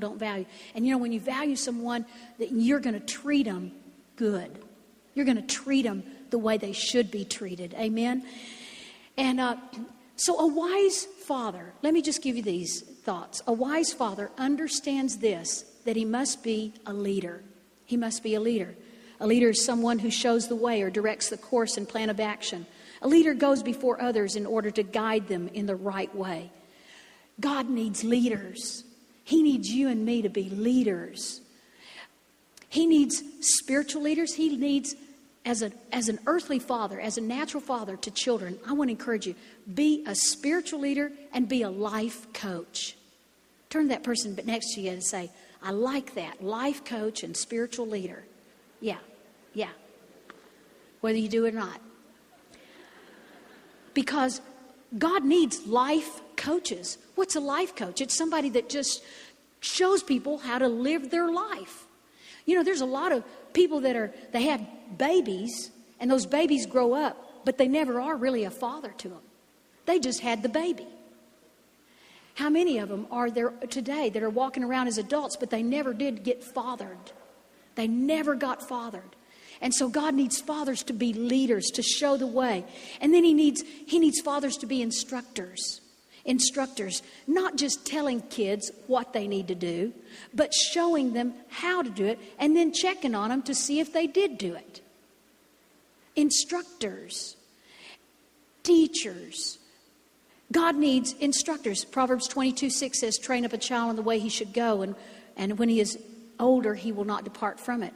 don't value. And when you value someone, that you're going to treat them good. You're going to treat them the way they should be treated. Amen? And so a wise father, let me just give you these thoughts. A wise father understands this, that he must be a leader. He must be a leader. A leader is someone who shows the way or directs the course and plan of action. A leader goes before others in order to guide them in the right way. God needs leaders. He needs you and me to be leaders. He needs spiritual leaders. He needs, as an earthly father, as a natural father to children, I want to encourage you, be a spiritual leader and be a life coach. Turn to that person next to you and say, I like that, life coach and spiritual leader. Yeah. Whether you do it or not. Because God needs life coaches. What's a life coach? It's somebody that just shows people how to live their life. There's a lot of people they have babies, and those babies grow up, but they never are really a father to them. They just had the baby. How many of them are there today that are walking around as adults, but they never did get fathered? They never got fathered. And so God needs fathers to be leaders, to show the way. And then he needs fathers to be instructors. Instructors, not just telling kids what they need to do, but showing them how to do it and then checking on them to see if they did do it. Instructors, teachers. God needs instructors. Proverbs 22:6 says, train up a child in the way he should go, and when he is older, he will not depart from it.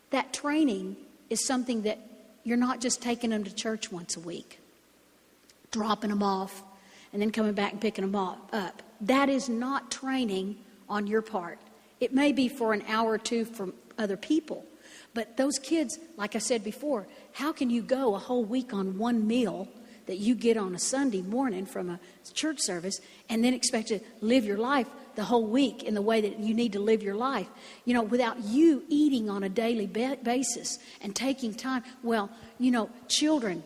That training is something that you're not just taking them to church once a week, dropping them off, and then coming back and picking them up. That is not training on your part. It may be for an hour or two from other people. But those kids, like I said before, how can you go a whole week on one meal that you get on a Sunday morning from a church service and then expect to live your life the whole week in the way that you need to live your life, without you eating on a daily basis and taking time? Well, children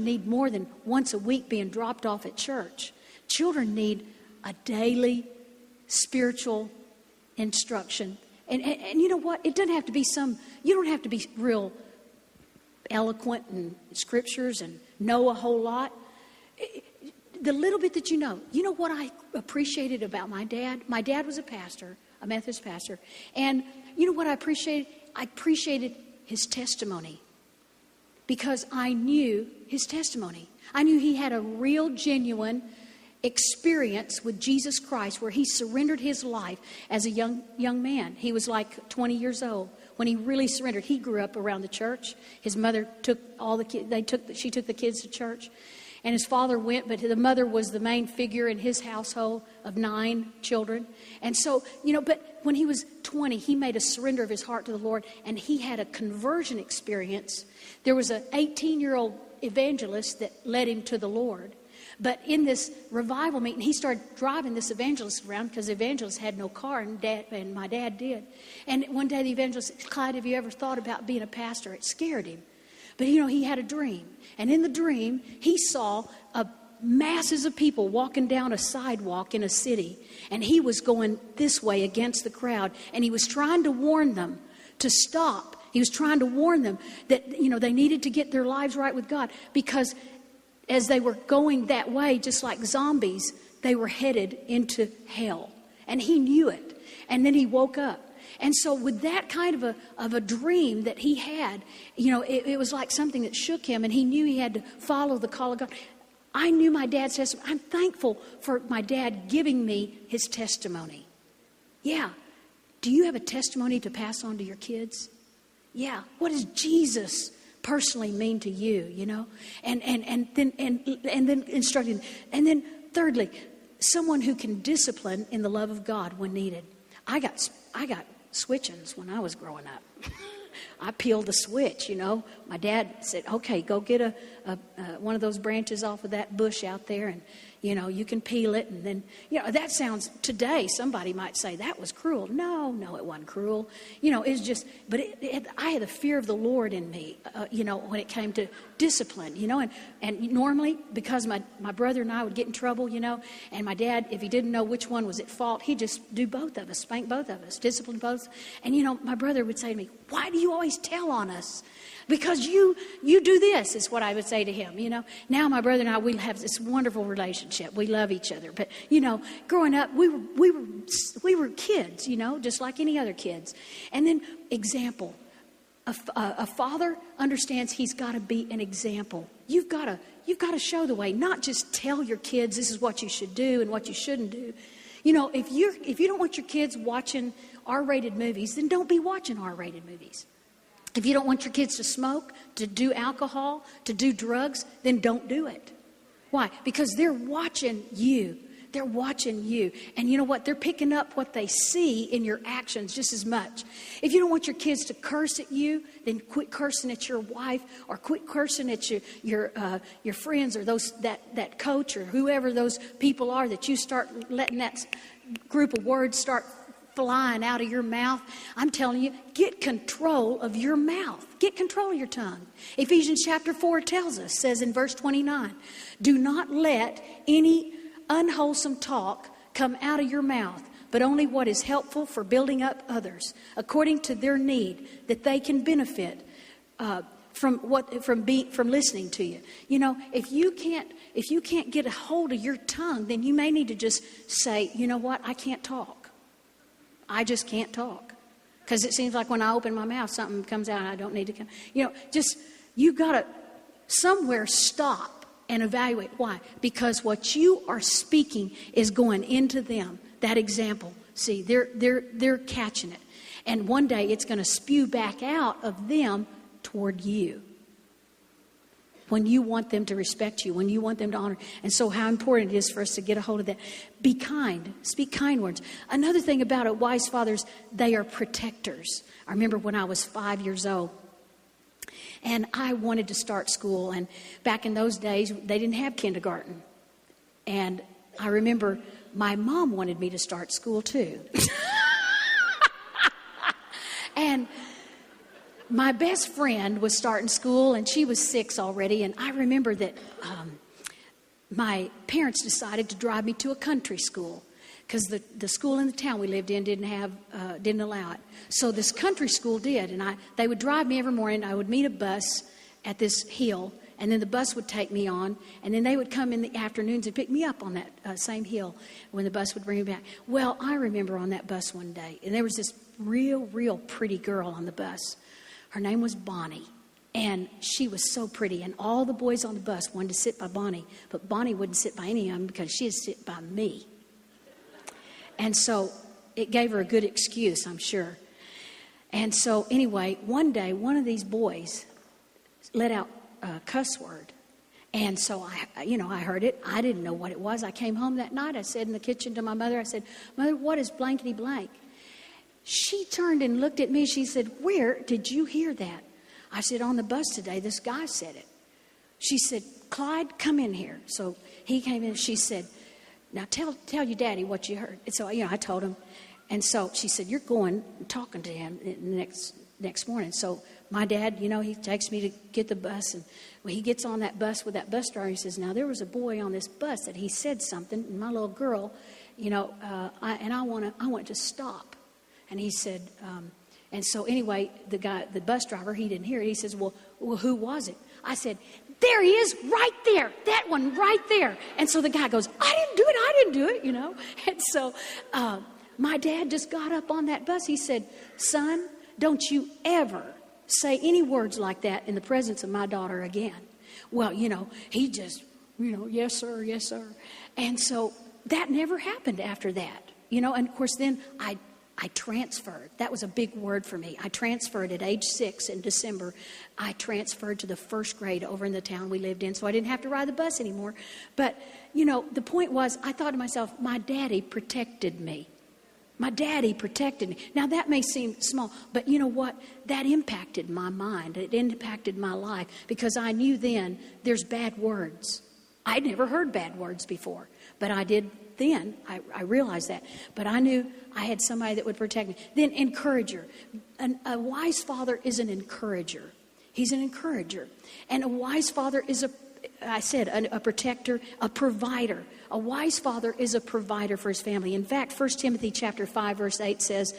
need more than once a week being dropped off at church. Children need a daily spiritual instruction. And you know what? It doesn't have to be you don't have to be real eloquent in scriptures and know a whole lot. The little bit that you know what I appreciated about my dad? My dad was a pastor, a Methodist pastor. And you know what I appreciated? I appreciated his testimony. Because I knew his testimony. I knew he had a real, genuine experience with Jesus Christ where he surrendered his life as a young man. He was like 20 years old when he really surrendered. He grew up around the church. His mother took all the kids. She took the kids to church. And his father went, but the mother was the main figure in his household of 9 children. And so, but when he was 20, he made a surrender of his heart to the Lord, and he had a conversion experience. There was an 18-year-old evangelist that led him to the Lord. But in this revival meeting, he started driving this evangelist around because the evangelist had no car, and my dad did. And one day the evangelist said, Clyde, have you ever thought about being a pastor? It scared him. But, he had a dream. And in the dream, he saw masses of people walking down a sidewalk in a city. And he was going this way against the crowd. And he was trying to warn them to stop. He was trying to warn them that, they needed to get their lives right with God. Because as they were going that way, just like zombies, they were headed into hell. And he knew it. And then he woke up. And so with that kind of a dream that he had, it was like something that shook him, and he knew he had to follow the call of God. I knew my dad's testimony. I'm thankful for my dad giving me his testimony. Yeah. Do you have a testimony to pass on to your kids? Yeah. What does Jesus personally mean to you, And then instructing. And then thirdly, someone who can discipline in the love of God when needed. I got switchings when I was growing up. I peeled the switch, My dad said, okay, go get one of those branches off of that bush out there, and You can peel it, and then, that sounds, today, somebody might say, that was cruel. No, it wasn't cruel. It's just, but I had the fear of the Lord in me, when it came to discipline, and normally, because my brother and I would get in trouble, and my dad, if he didn't know which one was at fault, he'd just do both of us, spank both of us, discipline both. And, my brother would say to me, why do you always tell on us? Because you do this, is what I would say to him, Now my brother and I, we have this wonderful relationship. We love each other. But, growing up, we were kids, just like any other kids. And then example. A father understands he's got to be an example. You've got to show the way, not just tell your kids this is what you should do and what you shouldn't do. If you don't want your kids watching R-rated movies, then don't be watching R-rated movies. If you don't want your kids to smoke, to do alcohol, to do drugs, then don't do it. Why? Because they're watching you. They're watching you. And you know what? They're picking up what they see in your actions just as much. If you don't want your kids to curse at you, then quit cursing at your wife, or quit cursing at your friends, or that coach, or whoever those people are, that you start letting that group of words start flying out of your mouth. I'm telling you, get control of your mouth. Get control of your tongue. Ephesians chapter 4 says in verse 29, do not let any unwholesome talk come out of your mouth, but only what is helpful for building up others, according to their need, that they can benefit from listening to you. If you can't get a hold of your tongue, then you may need to just say, you know what, I can't talk. I just can't talk. Because it seems like when I open my mouth, something comes out I don't need to come. You got to somewhere stop and evaluate. Why? Because what you are speaking is going into them. That example. See, they're catching it. And one day it's going to spew back out of them toward you. When you want them to respect you, when you want them to honor. And so how important it is for us to get a hold of that. Be kind. Speak kind words. Another thing about it, wise fathers, they are protectors. I remember when I was 5 years old, and I wanted to start school. And back in those days, they didn't have kindergarten. And I remember my mom wanted me to start school too. And my best friend was starting school, and she was 6 already. And I remember that my parents decided to drive me to a country school because the school in the town we lived in didn't allow it. So this country school did, and they would drive me every morning. I would meet a bus at this hill, and then the bus would take me on, and then they would come in the afternoons and pick me up on that same hill when the bus would bring me back. Well, I remember on that bus one day, and there was this real pretty girl on the bus. Her name was Bonnie, and she was so pretty, and all the boys on the bus wanted to sit by Bonnie, but Bonnie wouldn't sit by any of them because she'd sit by me. And so it gave her a good excuse, I'm sure. And so anyway, one day, one of these boys let out a cuss word. And so I heard it. I didn't know what it was. I came home that night. I said in the kitchen to my mother, I said, Mother, what is blankety blank? She turned and looked at me. She said, where did you hear that? I said, on the bus today, this guy said it. She said, Clyde, come in here. So he came in. She said, now tell your daddy what you heard. And so, I told him. And so she said, you're going and talking to him the next morning. So my dad, he takes me to get the bus. And when he gets on that bus with that bus driver, he says, now there was a boy on this bus that he said something. And my little girl, I want to stop. And he said, and so anyway, the bus driver, he didn't hear it. He says, well, who was it? I said, there he is, right there, that one right there. And so the guy goes, I didn't do it, And so my dad just got up on that bus. He said, son, don't you ever say any words like that in the presence of my daughter again. Well, he just, yes, sir, yes, sir. And so that never happened after that, And of course, then I transferred. That was a big word for me. I transferred at age 6 in December. I transferred to the first grade over in the town we lived in, so I didn't have to ride the bus anymore. But, the point was, I thought to myself, my daddy protected me. My daddy protected me. Now, that may seem small, but you know what? That impacted my mind. It impacted my life because I knew then there's bad words. I'd never heard bad words before, but I did then. I realized that. But I knew I had somebody that would protect me. Then encourager. A wise father is an encourager. He's an encourager. And a wise father is a protector, a provider. A wise father is a provider for his family. In fact, 1 Timothy chapter 5, verse 8 says,